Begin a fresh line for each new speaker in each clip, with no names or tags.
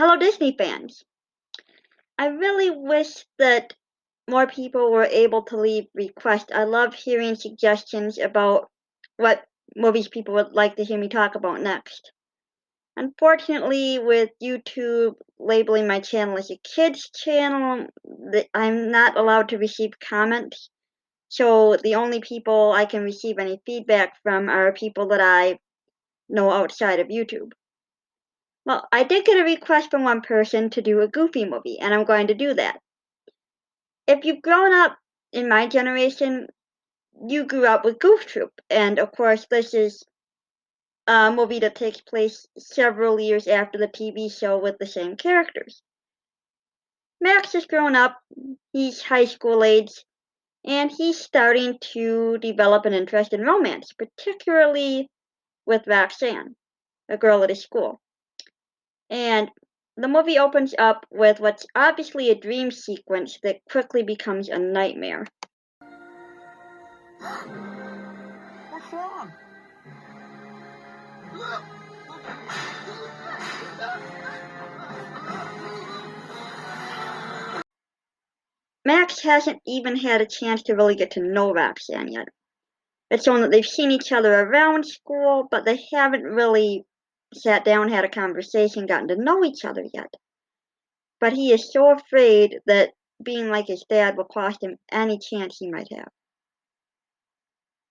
Hello, Disney fans. I really wish that more people were able to leave requests. I love hearing suggestions about what movies people would like to hear me talk about next. Unfortunately, with YouTube labeling my channel as a kids channel, I'm not allowed to receive comments. So the only people I can receive any feedback from are people that I know outside of YouTube. Well, I did get a request from one person to do a Goofy movie, and I'm going to do that. If you've grown up in my generation, you grew up with Goof Troop, and of course, this is a movie that takes place several years after the TV show with the same characters. Max has grown up, he's high school age, and he's starting to develop an interest in romance, particularly with Roxanne, a girl at his school. And the movie opens up with what's obviously a dream sequence that quickly becomes a nightmare.
What's wrong?
Max hasn't even had a chance to really get to know Roxanne yet. It's shown that they've seen each other around school, but they haven't really sat down, had a conversation, gotten to know each other yet. But he is so afraid that being like his dad will cost him any chance he might have.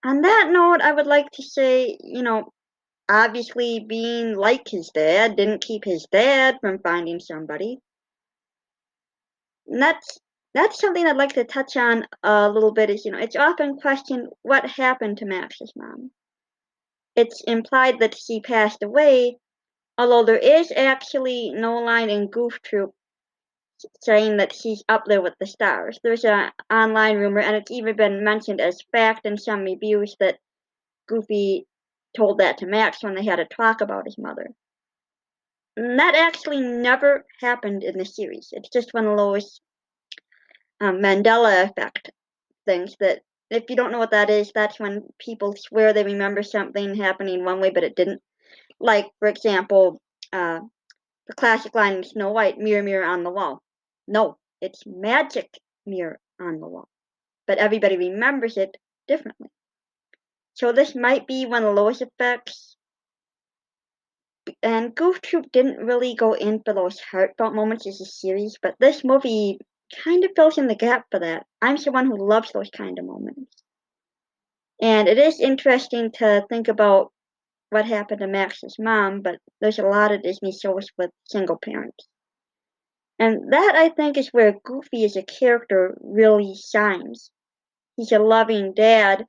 On that note, I would like to say, obviously being like his dad didn't keep his dad from finding somebody. And that's something I'd like to touch on a little bit is, it's often questioned what happened to Max's mom. It's implied that she passed away, although there is actually no line in Goof Troop saying that she's up there with the stars. There's an online rumor, and it's even been mentioned as fact in some reviews that Goofy told that to Max when they had a talk about his mother. And that actually never happened in the series. It's just one of those Mandela effect things that if you don't know what that is, that's when people swear they remember something happening one way but it didn't. Like, for example, the classic line in Snow White, mirror, mirror on the wall. No, it's magic mirror on the wall. But everybody remembers it differently. So this might be one of those effects. And Goof Troop didn't really go in for those heartfelt moments as a series, but this movie kind of fills in the gap for that. I'm someone who loves those kind of moments. And it is interesting to think about what happened to Max's mom, but there's a lot of Disney shows with single parents. And that, I think, is where Goofy as a character really shines. He's a loving dad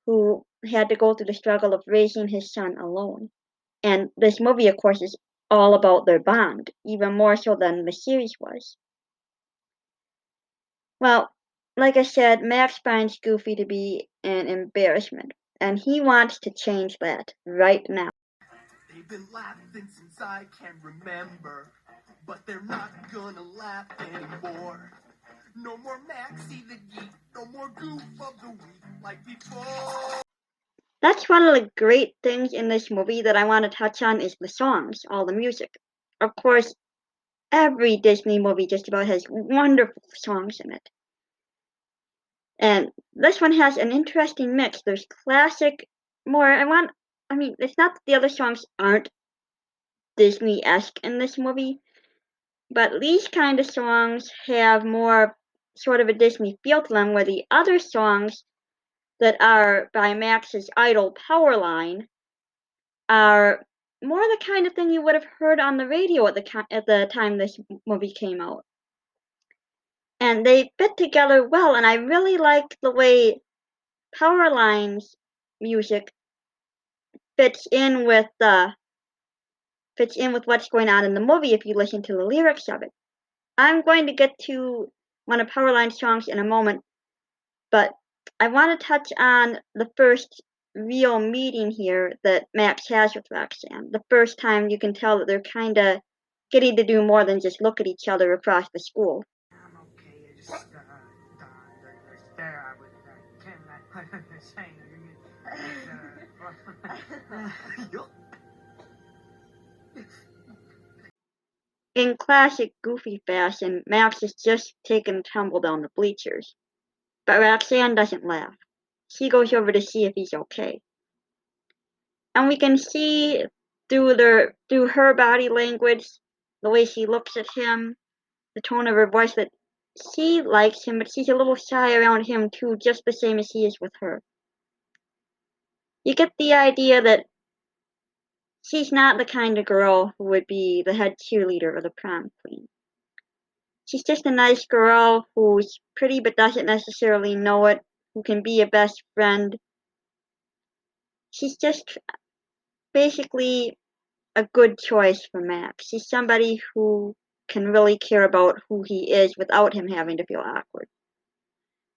who had to go through the struggle of raising his son alone. And this movie, of course, is all about their bond, even more so than the series was. Well, like I said, Max finds Goofy to be an embarrassment, and he wants to change that right now.
They've been laughing since I can remember, but they're not gonna laugh anymore. No more Maxie the Geek, no more Goof of the Week like before.
That's one of the great things in this movie that I want to touch on is the songs, all the music. Of course, every Disney movie just about has wonderful songs in it. And this one has an interesting mix. There's classic, it's not that the other songs aren't Disney-esque in this movie, but these kind of songs have more sort of a Disney feel to them, where the other songs that are by Max's idol Powerline are more the kind of thing you would have heard on the radio at the time this movie came out. And they fit together well, and I really like the way Powerline's music fits in with what's going on in the movie if you listen to the lyrics of it. I'm going to get to one of Powerline's songs in a moment, but I want to touch on the first real meeting here that Max has with Roxanne. The first time you can tell that they're kind of getting to do more than just look at each other across the school.
I'm okay, I just stare with
In classic Goofy fashion, Max is just taking a tumble down the bleachers. But Roxanne doesn't laugh. She goes over to see if he's okay. And we can see through her body language, the way she looks at him, the tone of her voice, that she likes him, but she's a little shy around him too, just the same as he is with her. You get the idea that she's not the kind of girl who would be the head cheerleader or the prom queen. She's just a nice girl who's pretty but doesn't necessarily know it, who can be a best friend. She's just basically a good choice for Max. She's somebody who can really care about who he is without him having to feel awkward.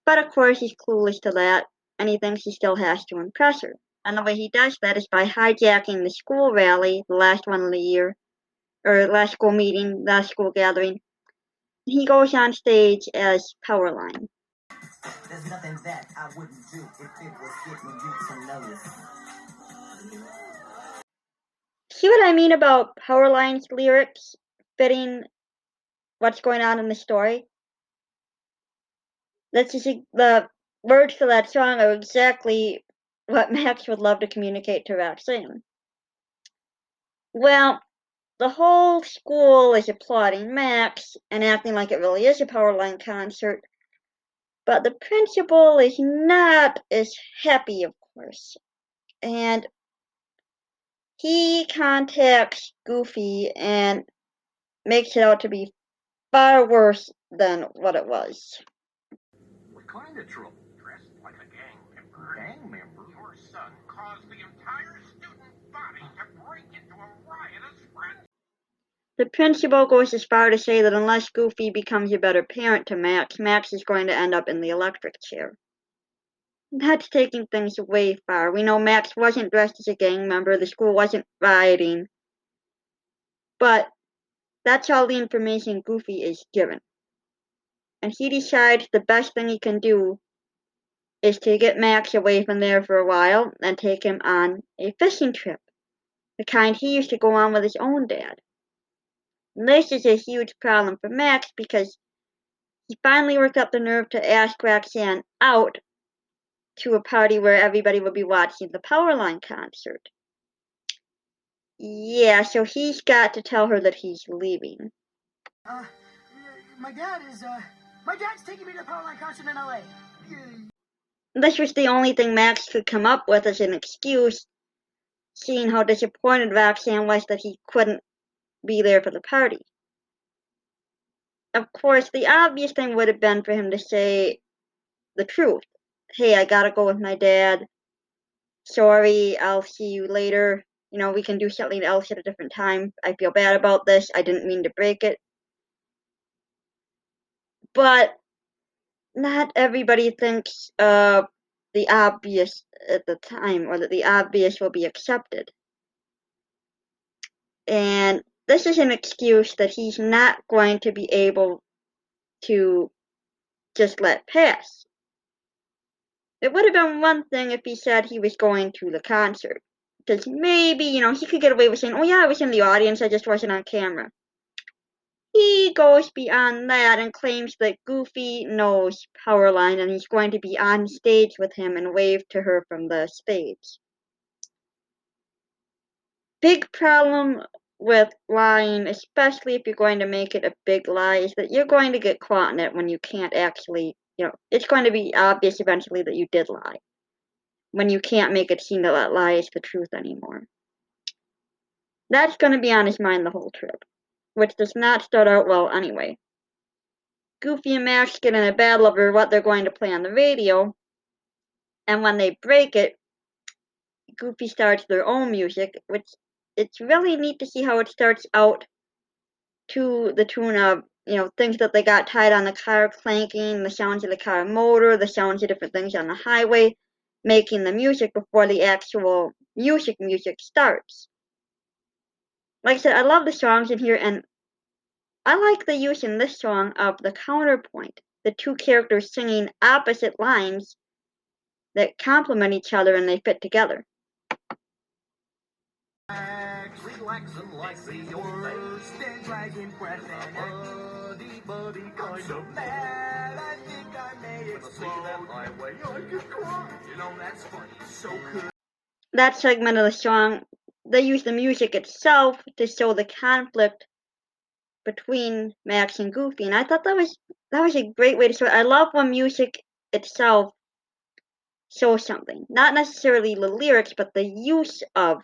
But of course, he's clueless to that, and he thinks he still has to impress her. And the way he does that is by hijacking the school rally, the last one of the year, or last school meeting, last school gathering. He goes on stage as Powerline.
There's nothing that I wouldn't do if it was getting you to notice.
See what I mean about Powerline's lyrics fitting what's going on in the story? That's just the words for that song are exactly what Max would love to communicate to Roxanne. Well, the whole school is applauding Max and acting like it really is a Powerline concert, but the principal is not as happy, of course. And he contacts Goofy and makes it out to be far worse than what it was.
What kind of trouble? Dressed like a gang member. Gang member? Your son caused the entire student body to break into a riotous frenzy.
The principal goes as far to say that unless Goofy becomes a better parent to Max, Max is going to end up in the electric chair. That's taking things way far. We know Max wasn't dressed as a gang member, the school wasn't rioting, but that's all the information Goofy is given. And he decides the best thing he can do is to get Max away from there for a while and take him on a fishing trip, the kind he used to go on with his own dad. And this is a huge problem for Max because he finally worked up the nerve to ask Roxanne out to a party where everybody would be watching the Powerline concert. Yeah, so he's got to tell her that he's leaving.
Uh, my dad's taking me to the Powerline concert in LA.
This was the only thing Max could come up with as an excuse, seeing how disappointed Roxanne was that he couldn't be there for the party. Of course, the obvious thing would have been for him to say the truth. Hey, I gotta go with my dad. Sorry, I'll see you later. We can do something else at a different time. I feel bad about this. I didn't mean to break it. But not everybody thinks the obvious at the time, or that the obvious will be accepted. And this is an excuse that he's not going to be able to just let pass. It would have been one thing if he said he was going to the concert. Because maybe, he could get away with saying, oh yeah, I was in the audience, I just wasn't on camera. He goes beyond that and claims that Goofy knows Powerline and he's going to be on stage with him and wave to her from the stage. Big problem with lying, especially if you're going to make it a big lie, is that you're going to get caught in it when you can't actually, it's going to be obvious eventually that you did lie. When you can't make it seem that that lie is the truth anymore. That's going to be on his mind the whole trip, which does not start out well anyway. Goofy and Max get in a battle over what they're going to play on the radio, and when they break it, Goofy starts their own music, which it's really neat to see how it starts out to the tune of, things that they got tied on the car clanking, the sounds of the car motor, the sounds of different things on the highway, making the music before the actual music starts. Like I said, I love the songs in here, and I like the use in this song of the counterpoint, the two characters singing opposite lines that complement each other and they fit together.
Relaxing like the worst and dragging breath and buddy kind of mad. I think I may explode. My way I could cry. You know, that's funny. So could.
That segment of the song, they use the music itself to show the conflict between Max and Goofy, and I thought that was a great way to show it. I love when music itself shows something, not necessarily the lyrics, but the use of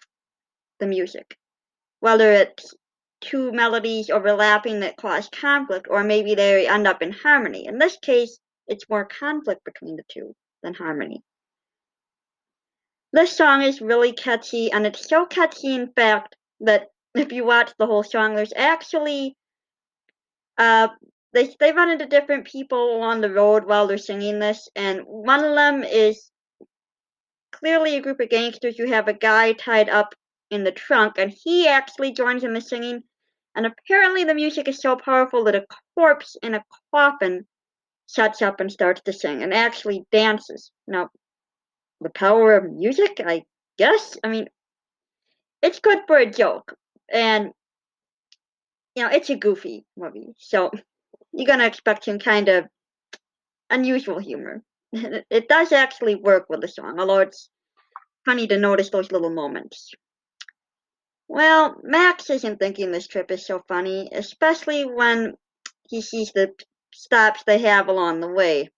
the music, whether it's two melodies overlapping that cause conflict, or maybe they end up in harmony. In this case, it's more conflict between the two than harmony. This song is really catchy, and it's so catchy, in fact, that if you watch the whole song, there's actually they run into different people along the road while they're singing this, and one of them is clearly a group of gangsters who have a guy tied up in the trunk, and he actually joins in the singing. And apparently, the music is so powerful that a corpse in a coffin shuts up and starts to sing and actually dances. Now, the power of music, I guess. I mean, it's good for a joke, and it's a goofy movie, so you're gonna expect some kind of unusual humor. It does actually work with the song, although it's funny to notice those little moments. Well, Max isn't thinking this trip is so funny, especially when he sees the stops they have along the way.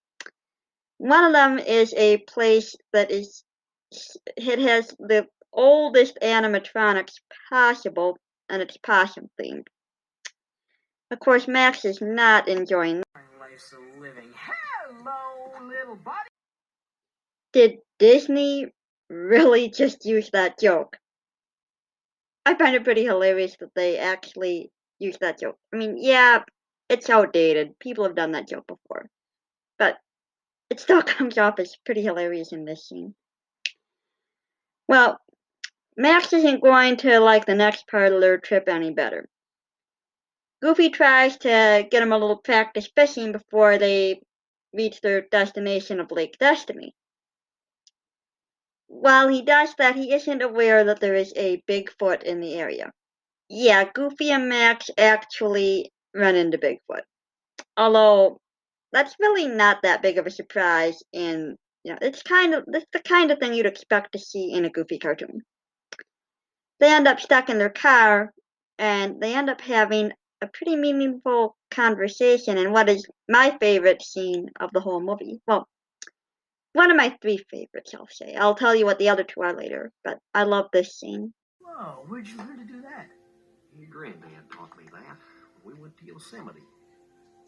One of them is a place that it has the oldest animatronics possible, and it's possum themed. Of course, Max is not enjoying.
Life's a living. Hello, little buddy.
Did Disney really just use that joke? I find it pretty hilarious that they actually use that joke. I mean, yeah, it's outdated. People have done that joke before. But it still comes off as pretty hilarious in this scene. Well, Max isn't going to like the next part of their trip any better. Goofy tries to get him a little practice fishing before they reach their destination of Lake Destiny. While he does that, he isn't aware that there is a Bigfoot in the area. Yeah, Goofy and Max actually run into Bigfoot. Although that's really not that big of a surprise, and it's the kind of thing you'd expect to see in a Goofy cartoon. They end up stuck in their car, and they end up having a pretty meaningful conversation in what is my favorite scene of the whole movie. Well, one of my three favorites, I'll say. I'll tell you what the other two are later, but I love this scene.
Whoa, where'd you learn to do that? Your granddad taught me that. We went to Yosemite.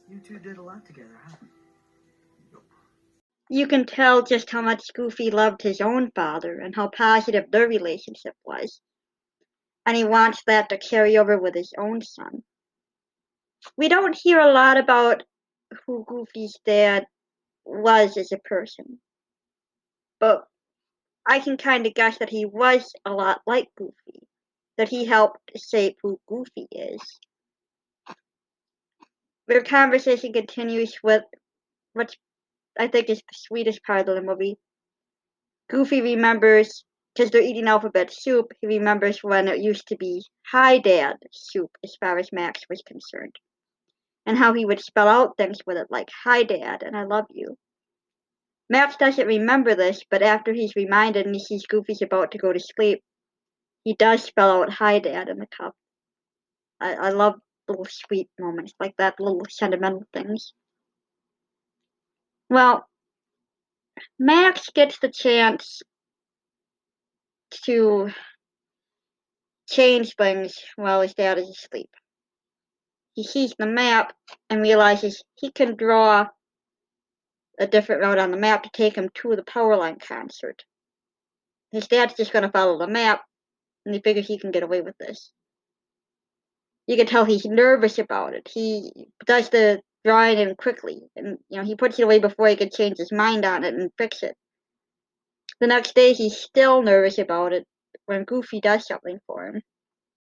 You two did a lot together, huh?
You can tell just how much Goofy loved his own father and how positive their relationship was. And he wants that to carry over with his own son. We don't hear a lot about who Goofy's dad was as a person, but I can kind of guess that he was a lot like Goofy, that he helped shape who Goofy is. Their conversation continues with what I think is the sweetest part of the movie. Goofy remembers, because they're eating alphabet soup, he remembers when it used to be Hi Dad soup as far as Max was concerned, and how he would spell out things with it like Hi Dad and I love you. Max doesn't remember this, but after he's reminded and he sees Goofy's about to go to sleep, he does spell out Hi Dad in the cup. I love little sweet moments like that, little sentimental things. Well, Max gets the chance to change things while his dad is asleep. He sees the map and realizes he can draw a different route on the map to take him to the Powerline concert. His dad's just going to follow the map, and he figures he can get away with this. You can tell he's nervous about it. He does the drawing in quickly, and he puts it away before he could change his mind on it and fix it. The next day, he's still nervous about it when Goofy does something for him.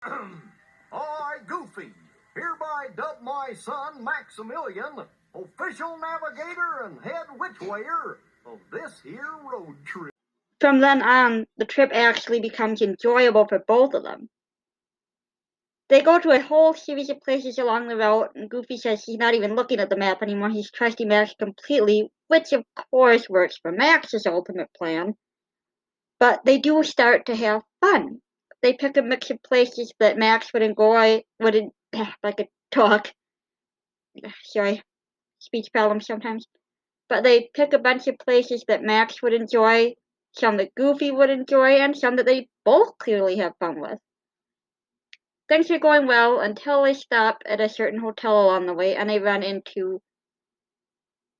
I, Goofy, hereby dub my son Maximilian official navigator and head witchwayer of this here road trip.
From then on, the trip actually becomes enjoyable for both of them. They go to a whole series of places along the route, and Goofy says he's not even looking at the map anymore. He's trusting Max completely, which of course works for Max's ultimate plan. But they do start to have fun. They pick a mix of places that Max would enjoy, if I could talk. Sorry, speech problems sometimes. But they pick a bunch of places that Max would enjoy, some that Goofy would enjoy, and some that they both clearly have fun with. Things are going well until they stop at a certain hotel along the way and they run into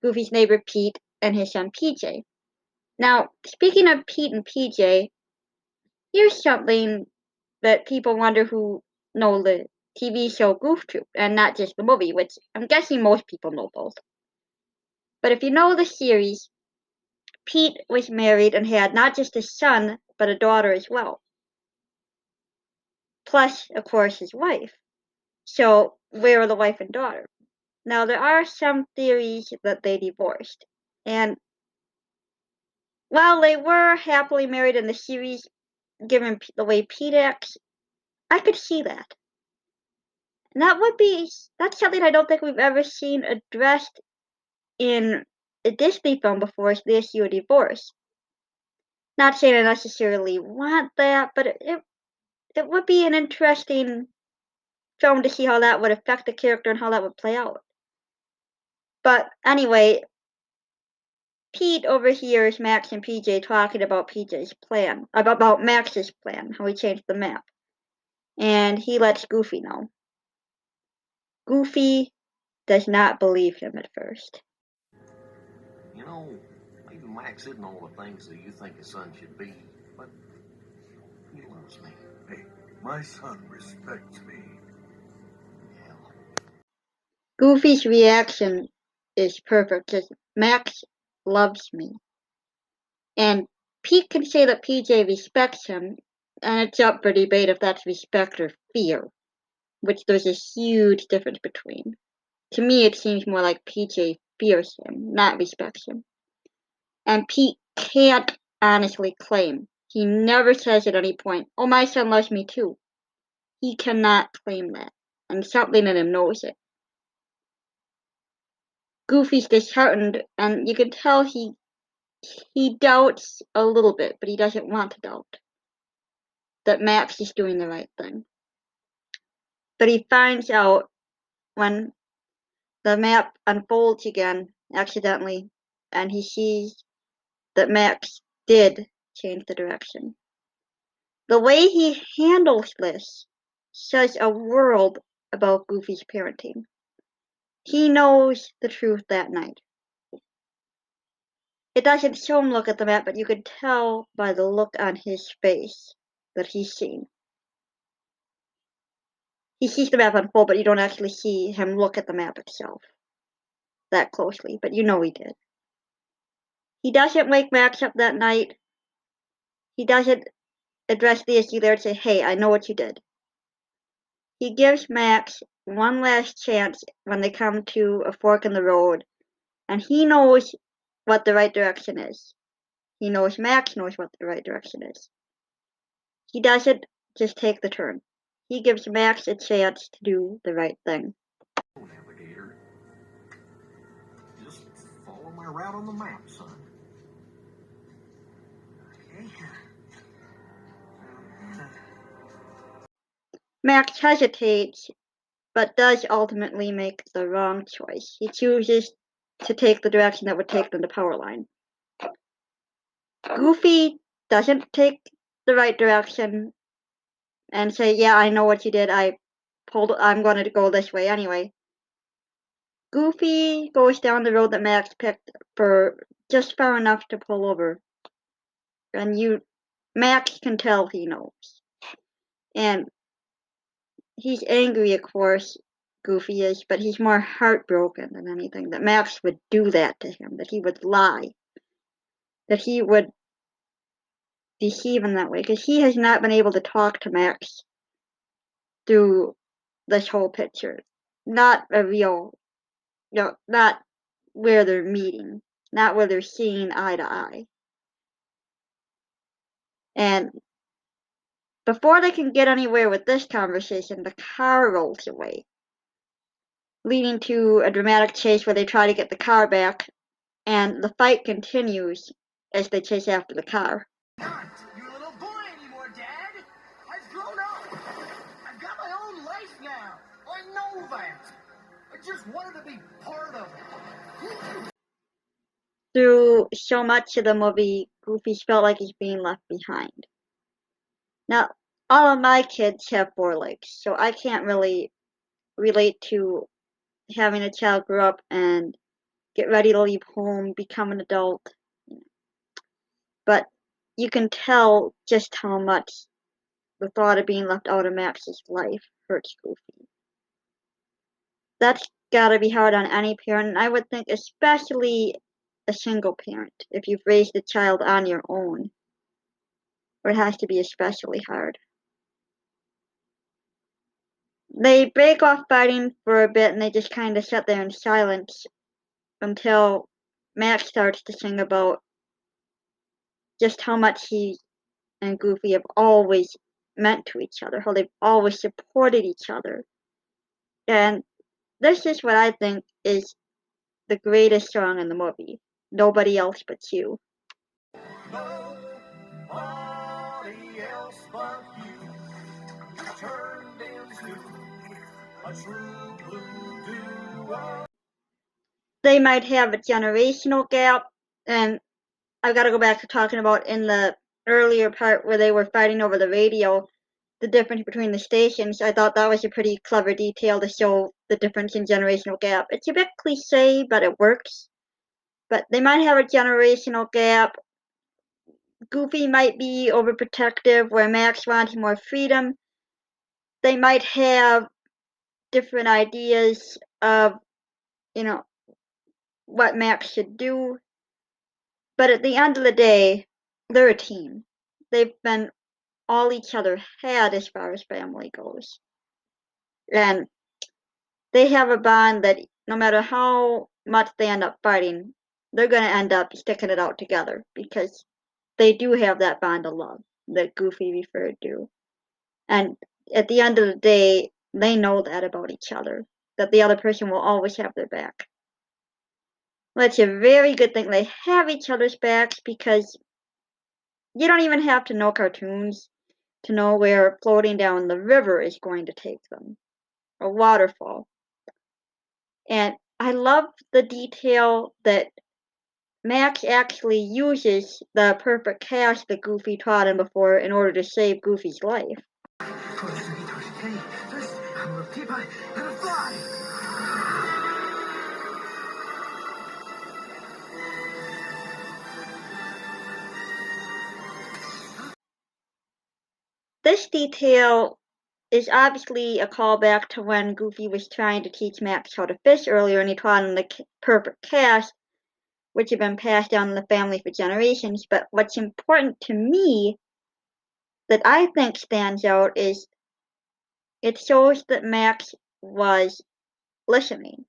Goofy's neighbor Pete and his son PJ. Now, speaking of Pete and PJ, here's something that people wonder who know the TV show Goof Troop and not just the movie, which I'm guessing most people know both. But if you know the series, Pete was married and had not just a son, but a daughter as well. Plus, of course, his wife. So, where are the wife and daughter? Now, there are some theories that they divorced. And while they were happily married in the series, given the way Pete acts, I could see that. And that's something I don't think we've ever seen addressed in a Disney film before, is the issue of divorce. Not saying I necessarily want that, but it would be an interesting film to see how that would affect the character and how that would play out. But anyway, Pete overhears Max and PJ talking about PJ's plan, about Max's plan, how he changed the map. And he lets Goofy know. Goofy does not believe him at first.
You know, maybe Max isn't all the things that you think a son should be, but he loves me.
Hey, my son respects me.
Hell,
Goofy's reaction is perfect because Max loves me. And Pete can say that PJ respects him, and it's up for debate if that's respect or fear, which there's a huge difference between. To me, it seems more like PJ fears him, not respects him. And Pete can't honestly claim. He never says at any point, "Oh, my son loves me too." He cannot claim that, and something in him knows it. Goofy's disheartened, and you can tell he doubts a little bit, but he doesn't want to doubt that Max is doing the right thing. But he finds out when the map unfolds again accidentally, and he sees that Max did change the direction. The way he handles this says a world about Goofy's parenting. He knows the truth that night. It doesn't show him look at the map, but you can tell by the look on his face that he's seen. He sees the map unfold, but you don't actually see him look at the map itself that closely, but you know he did. He doesn't wake Max up that night. He doesn't address the issue there and say, "Hey, I know what you did." He gives Max one last chance when they come to a fork in the road, and he knows what the right direction is. He knows Max knows what the right direction is. He doesn't just take the turn. He gives Max a chance to do the right thing.
navigator. Just follow my route on the map, son.
Okay.
Max hesitates, but does ultimately make the wrong choice. He chooses to take the direction that would take them to Powerline. Goofy doesn't take the right direction and say, "Yeah, I know what you did. I'm going to go this way anyway." Goofy goes down the road that Max picked for just far enough to pull over. And Max can tell he knows. And he's angry, of course, Goofy is, but he's more heartbroken than anything that Max would do that to him, that he would lie, that he would deceive him that way, because he has not been able to talk to Max through this whole picture. Not a real, not where they're meeting, not where they're seeing eye to eye. And before they can get anywhere with this conversation, the car rolls away, leading to a dramatic chase where they try to get the car back, and the fight continues as they chase after the car.
Not your little boy anymore, Dad. I've grown up. I've got my own life now. I know that. I just wanted to be part of it.
Through so much of the movie, Goofy felt like he's being left behind. Now, all of my kids have 4 legs, so I can't really relate to having a child grow up and get ready to leave home, become an adult. But you can tell just how much the thought of being left out of Max's life hurts Goofy. That's gotta be hard on any parent, and I would think especially a single parent, if you've raised a child on your own, where it has to be especially hard. They break off fighting for a bit and they just kind of sit there in silence until Max starts to sing about just how much he and Goofy have always meant to each other, how they've always supported each other. And this is what I think is the greatest song in the movie, Nobody Else But You.
Nobody else but you turned into a true blue duo.
They might have a generational gap, and I've got to go back to talking about in the earlier part where they were fighting over the radio, the difference between the stations. I thought that was a pretty clever detail to show the difference in generational gap. It's a bit cliche, but it works. But they might have a generational gap. Goofy might be overprotective, where Max wants more freedom. They might have different ideas of, you know, what Max should do. But at the end of the day, they're a team. They've been all each other had as far as family goes. And they have a bond that no matter how much they end up fighting, they're going to end up sticking it out together because they do have that bond of love that Goofy referred to. And at the end of the day, they know that about each other, that the other person will always have their back. Well, it's a very good thing they have each other's backs because you don't even have to know cartoons to know where floating down the river is going to take them, a waterfall. And I love the detail that Max actually uses the perfect cast that Goofy taught him before in order to save Goofy's life. This detail is obviously a callback to when Goofy was trying to teach Max how to fish earlier and he taught him the perfect cast, which had been passed down in the family for generations. But what's important to me that I think stands out is it shows that Max was listening.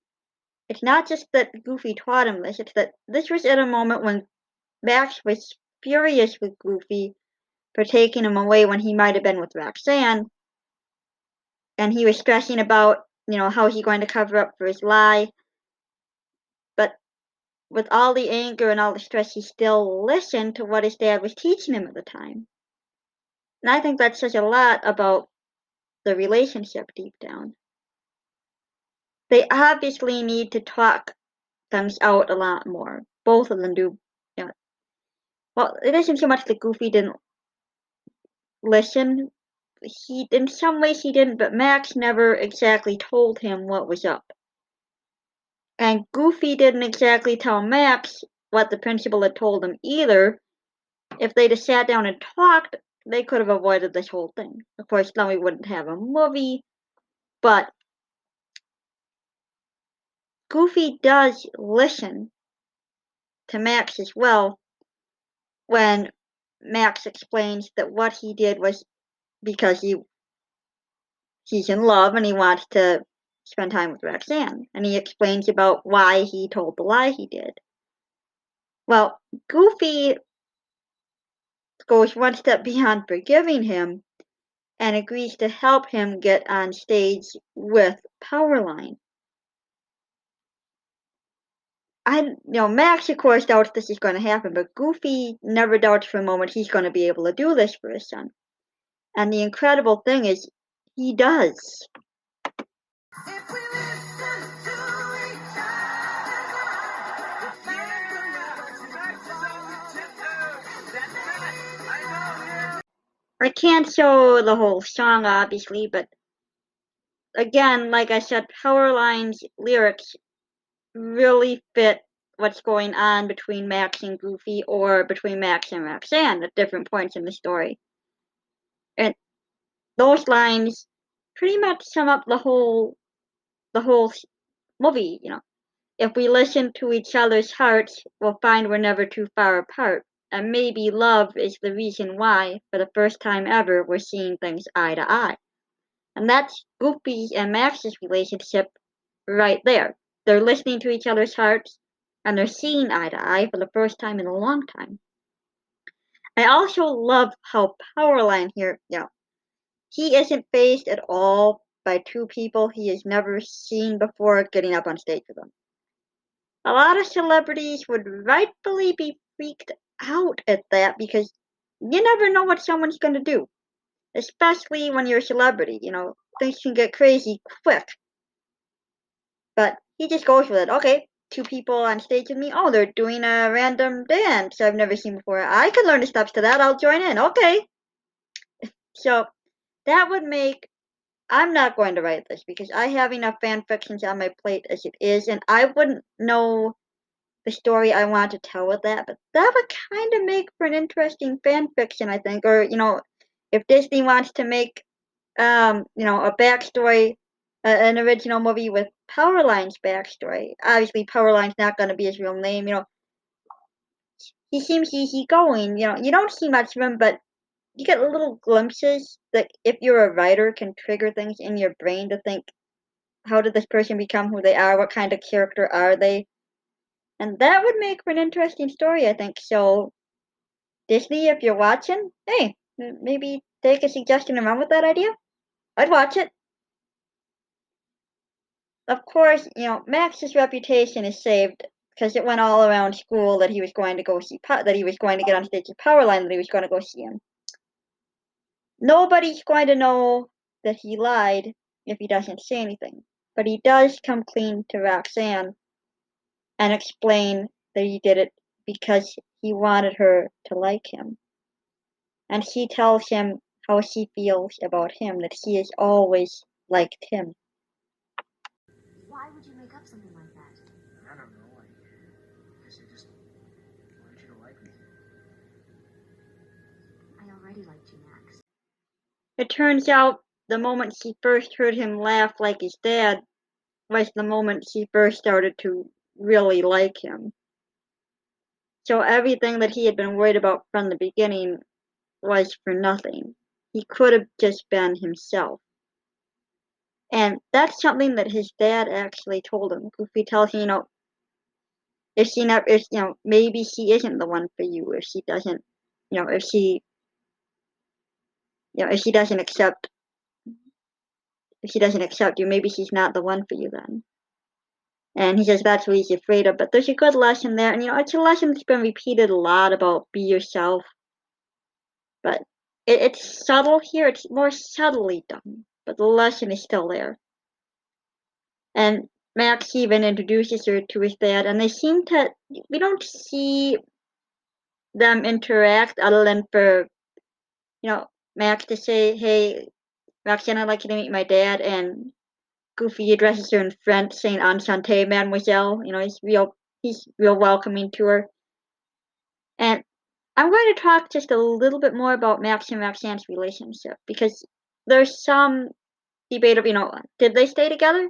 It's not just that Goofy taught him this, it's that this was at a moment when Max was furious with Goofy for taking him away when he might have been with Roxanne, and he was stressing about, how he's going to cover up for his lie. But with all the anger and all the stress, he still listened to what his dad was teaching him at the time. And I think that says a lot about the relationship deep down. They obviously need to talk things out a lot more. Both of them do. Well, it isn't so much that Goofy didn't listen. In some ways he didn't, but Max never exactly told him what was up. And Goofy didn't exactly tell Max what the principal had told him either. If they'd have sat down and talked, they could have avoided this whole thing. Of course, then we wouldn't have a movie, but Goofy does listen to Max as well when Max explains that what he did was because he's in love and he wants to spend time with Roxanne. And he explains about why he told the lie he did. Well, Goofy goes one step beyond forgiving him and agrees to help him get on stage with Powerline. Max, of course, doubts this is going to happen, but Goofy never doubts for a moment he's going to be able to do this for his son. And the incredible thing is, he does.
If we listen to each other,
I can't show the whole song, obviously, but again, like I said, Powerline's lyrics really fit what's going on between Max and Goofy or between Max and Roxanne at different points in the story. And those lines pretty much sum up the whole movie. If we listen to each other's hearts, we'll find we're never too far apart. And maybe love is the reason why, for the first time ever, we're seeing things eye to eye. And that's Goofy and Max's relationship right there. They're listening to each other's hearts, and they're seeing eye to eye for the first time in a long time. I also love how Powerline here, he isn't faced at all by two people he has never seen before getting up on stage with him. A lot of celebrities would rightfully be freaked out at that because you never know what someone's going to do, especially when you're a celebrity. Things can get crazy quick. But he just goes with it. Okay, two people on stage with me. Oh, they're doing a random dance I've never seen before. I can learn the steps to that. I'll join in. Okay. So that would make. I'm not going to write this because I have enough fan fictions on my plate as it is, and I wouldn't know the story I want to tell with that. But that would kind of make for an interesting fan fiction, I think. Or if Disney wants to make a backstory, an original movie with Powerline's backstory. Obviously, Powerline's not going to be his real name. He seems easygoing. You don't see much of him, but you get little glimpses that, if you're a writer, can trigger things in your brain to think, how did this person become who they are? What kind of character are they? And that would make for an interesting story, I think. So, Disney, if you're watching, hey, maybe take a suggestion and run with that idea. I'd watch it. Of course, Max's reputation is saved because it went all around school that he was going to go see, that he was going to get on stage with Powerline, that he was going to go see him. Nobody's going to know that he lied if he doesn't say anything. But he does come clean to Roxanne and explain that he did it because he wanted her to like him. And she tells him how she feels about him, that she has always liked him.
Why would you make up something like that?
I don't know. I guess I just wanted you to like me.
I already liked you, Max.
It turns out the moment she first heard him laugh like his dad was the moment she first started to really like him. So everything that he had been worried about from the beginning was for nothing. He could have just been himself. And that's something that his dad actually told him. Goofy tells him, if she never, maybe she isn't the one for you. If she doesn't, if she, if she doesn't accept, you, maybe she's not the one for you then. And he says that's what he's afraid of. But there's a good lesson there. And, it's a lesson that's been repeated a lot about be yourself. But it's subtle here. It's more subtly done. But the lesson is still there. And Max even introduces her to his dad. And they seem to, we don't see them interact other than for, Max to say, hey, Roxanne, I'd like you to meet my dad. And Goofy addresses her in French, saying "Enchanté, mademoiselle." He's real welcoming to her. And I'm going to talk just a little bit more about Max and Roxanne's relationship because there's some debate of, did they stay together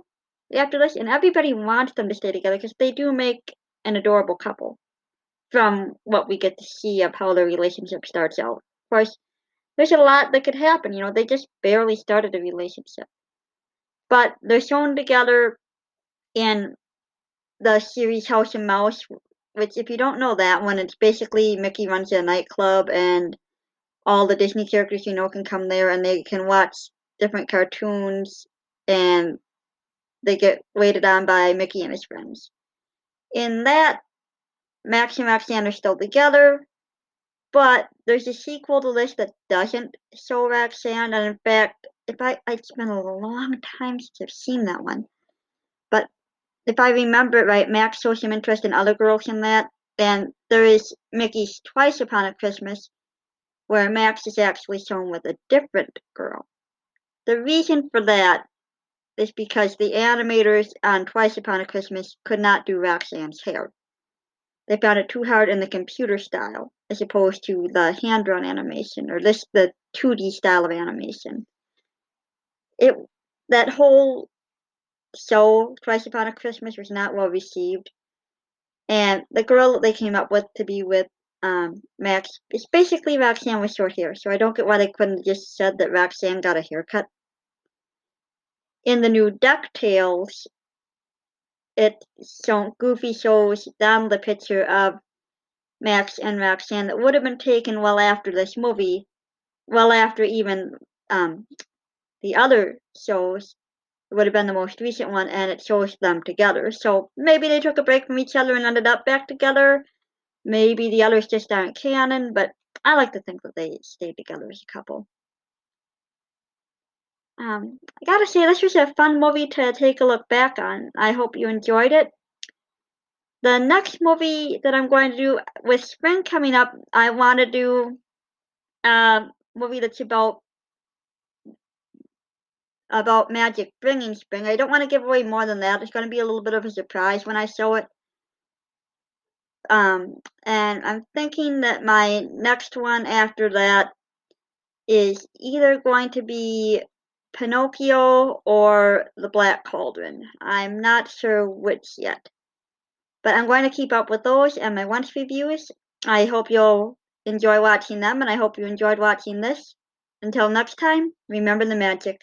after this? And everybody wants them to stay together because they do make an adorable couple from what we get to see of how their relationship starts out. Of course, there's a lot that could happen. They just barely started a relationship. But they're shown together in the series House and Mouse, which, if you don't know that one, it's basically Mickey runs a nightclub and all the Disney characters can come there and they can watch different cartoons, and they get waited on by Mickey and his friends. In that, Max and Roxanne are still together, but there's a sequel to this that doesn't show Roxanne, and in fact, it's been a long time since I've seen that one. But if I remember it right, Max shows some interest in other girls in that, and there is Mickey's Twice Upon a Christmas, where Max is actually shown with a different girl. The reason for that is because the animators on Twice Upon a Christmas could not do Roxanne's hair. They found it too hard in the computer style, as opposed to the hand-drawn animation, or the 2D style of animation. That whole show, Twice Upon a Christmas, was not well received, and the girl that they came up with to be with Max is basically Roxanne with short hair, so I don't get why they couldn't have just said that Roxanne got a haircut. In the new DuckTales, Goofy shows them the picture of Max and Roxanne that would have been taken well after this movie, well after even the other shows. It would have been the most recent one, and it shows them together. So maybe they took a break from each other and ended up back together. Maybe the others just aren't canon, but I like to think that they stayed together as a couple. I gotta say, this was a fun movie to take a look back on. I hope you enjoyed it. The next movie that I'm going to do, with spring coming up, I want to do a movie that's about magic bringing spring. I don't want to give away more than that. It's going to be a little bit of a surprise when I show it. And I'm thinking that my next one after that is either going to be Pinocchio or The Black Cauldron. I'm not sure which yet. But I'm going to keep up with those and my once reviews. I hope you'll enjoy watching them, and I hope you enjoyed watching this. Until next time, remember the magic.